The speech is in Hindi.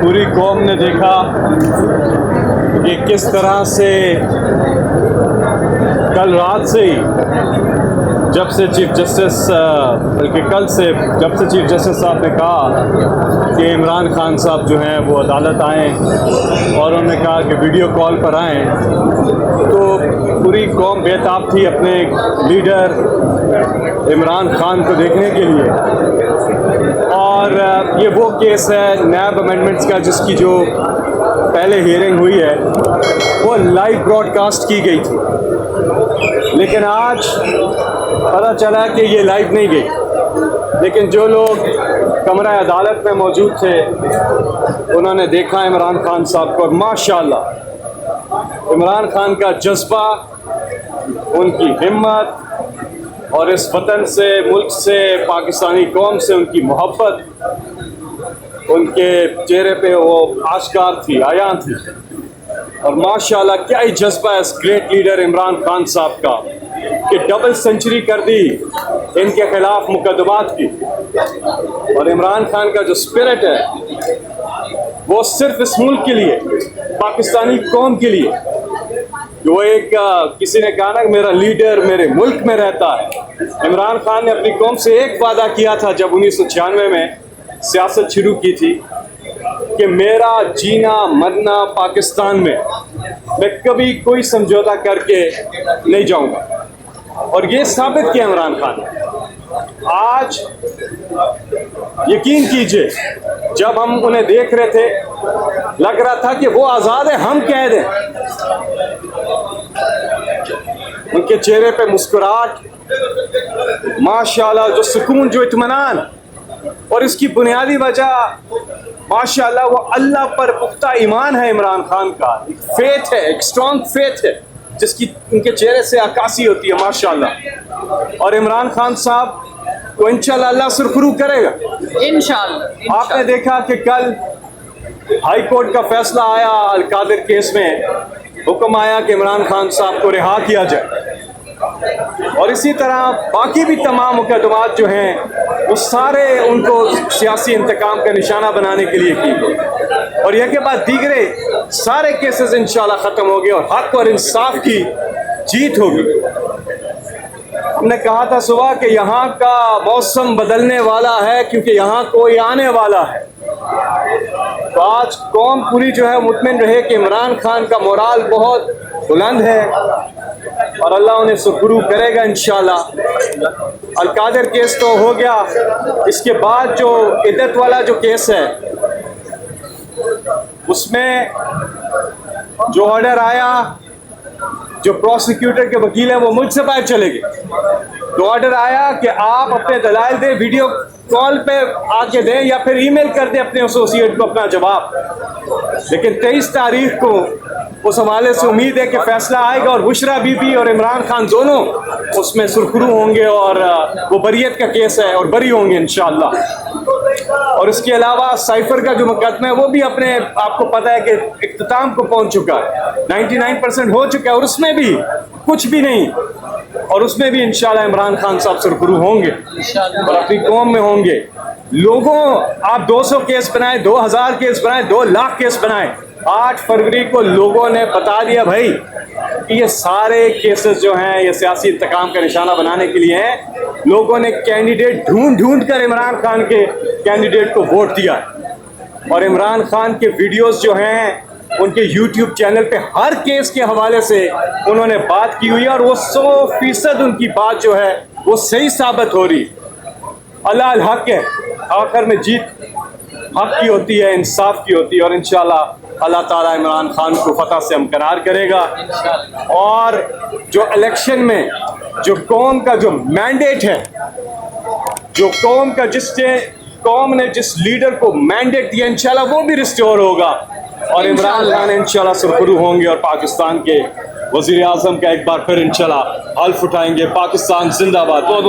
पूरी कौम ने देखा कि किस तरह से कल रात से ही जब से चीफ जस्टिस बल्कि कल से जब से चीफ जस्टिस साहब ने कहा कि इमरान खान साहब जो हैं वो अदालत आएँ और उन्होंने कहा कि वीडियो कॉल पर आएँ, तो पूरी कौम बेताब थी अपने लीडर इमरान खान को देखने के लिए। और ये वो केस है नैब अमेंडमेंट्स का जिसकी जो पहले हियरिंग हुई है वो लाइव ब्रॉडकास्ट की गई थी, लेकिन आज पता चला कि ये लाइव नहीं गई। लेकिन जो लोग कमरा अदालत में मौजूद थे उन्होंने देखा इमरान खान साहब को, और माशाल्लाह इमरान खान का जज्बा, उनकी हिम्मत और इस वतन से, मुल्क से, पाकिस्तानी कौम से उनकी मोहब्बत उनके चेहरे पे वो आश्कार थी, आयां थी। और माशाल्लाह क्या ही जज्बा है इस ग्रेट लीडर इमरान खान साहब का कि डबल सेंचुरी कर दी इनके खिलाफ मुकदमात की। और इमरान खान का जो स्पिरिट है वो सिर्फ इस मुल्क के लिए, पाकिस्तानी कौम के लिए, जो एक किसी ने कहा ना मेरा लीडर मेरे मुल्क में रहता है। इमरान खान ने अपनी कौम से एक वादा किया था जब 1996 में सियासत शुरू की थी कि मेरा जीना मरना पाकिस्तान में, मैं कभी कोई समझौता करके नहीं जाऊंगा। और ये साबित किया इमरान खान ने। आज यकीन कीजिए जब हम उन्हें देख रहे थे लग रहा था कि वो आज़ाद है, हम कैद हैं। उनके चेहरे पे मुस्कुराहट, माशाल्लाह जो सुकून, जो इत्मीनान, और इसकी बुनियादी वजह माशाल्लाह वो अल्लाह पर पुख्ता ईमान है इमरान खान का, एक फेथ है, एक स्ट्रॉन्ग फेथ है जिसकी उनके चेहरे से अक्कासी होती है माशाल्लाह। और इमरान खान साहब को इंशाल्लाह अल्लाह सुरखरू करेगा इंशाल्लाह। आपने देखा कि कल हाई कोर्ट का फैसला आया अल-कादिर केस में, हुक्म आया कि इमरान खान साहब को रिहा किया जाए। और इसी तरह बाकी भी तमाम मुकदमात जो हैं वो सारे उनको सियासी इंतकाम का निशाना बनाने के लिए की गई, और यह के बाद दीगरे सारे केसेस इंशाल्लाह ख़त्म हो गए और हक और इंसाफ की जीत होगी। हमने कहा था सुबह कि यहाँ का मौसम बदलने वाला है क्योंकि यहाँ कोई आने वाला है। तो आज कौम पूरी जो है मुतमिन रहे कि इमरान खान का मोराल बहुत बुलंद है और अल्लाह उन्हें सुरखरू करेगा इंशाल्लाह। अल-कादिर केस तो हो गया, इसके बाद जो इद्दत वाला जो केस है उसमें जो ऑर्डर आया, जो प्रोसिक्यूटर के वकील हैं वो मुझसे बाहर चले गए। तो ऑर्डर आया कि आप अपने दलाइल दें, वीडियो कॉल पे आके दें या फिर ईमेल कर दें अपने एसोसिएट को अपना जवाब। लेकिन 23 तारीख को उस हवाले से उम्मीद है कि फैसला आएगा और बुशरा बीबी और इमरान खान दोनों उसमें सुरखरू होंगे और वो बरियत का केस है और बरी होंगे इंशाल्लाह। और इसके अलावा साइफर का जो मुकदमा है वो भी अपने आपको पता है कि इख्तिताम को पहुंच चुका है, 99% हो चुका है, और उसमें भी कुछ भी नहीं, और उसमें भी इंशाल्लाह इमरान खान साहब सुरखरू होंगे और अपनी कौम में होंगे। लोगों आप 200 केस बनाए, 2000 केस बनाए, 2 लाख केस बनाए, 8 फरवरी को लोगों ने बता दिया भाई कि ये सारे केसेस जो हैं ये सियासी इंतकाम का निशाना बनाने के लिए हैं। लोगों ने कैंडिडेट ढूंढ कर इमरान खान के कैंडिडेट को वोट दिया, और इमरान खान के वीडियोस जो हैं उनके YouTube चैनल पे हर केस के हवाले से उन्होंने बात की हुई है, और वो 100% उनकी बात जो है वो सही साबित हो रही। अल्लाह अल हक है, आखिर में जीत हक की होती है, इंसाफ की होती है, और इंशाल्लाह अल्लाह ताला इमरान खान को फतह से हमकरार करेगा। और जो इलेक्शन में जो कौम का जो मैंडेट है, जो कौम का कौम ने जिस लीडर को मैंडेट दिया इंशाल्लाह वो भी रिस्टोर होगा, और इमरान खान इंशाल्लाह सुरखरू होंगे और पाकिस्तान के वज़ीर आज़म का एक बार फिर इंशाल्लाह हल्फ उठाएंगे। पाकिस्तान जिंदाबाद। बहुत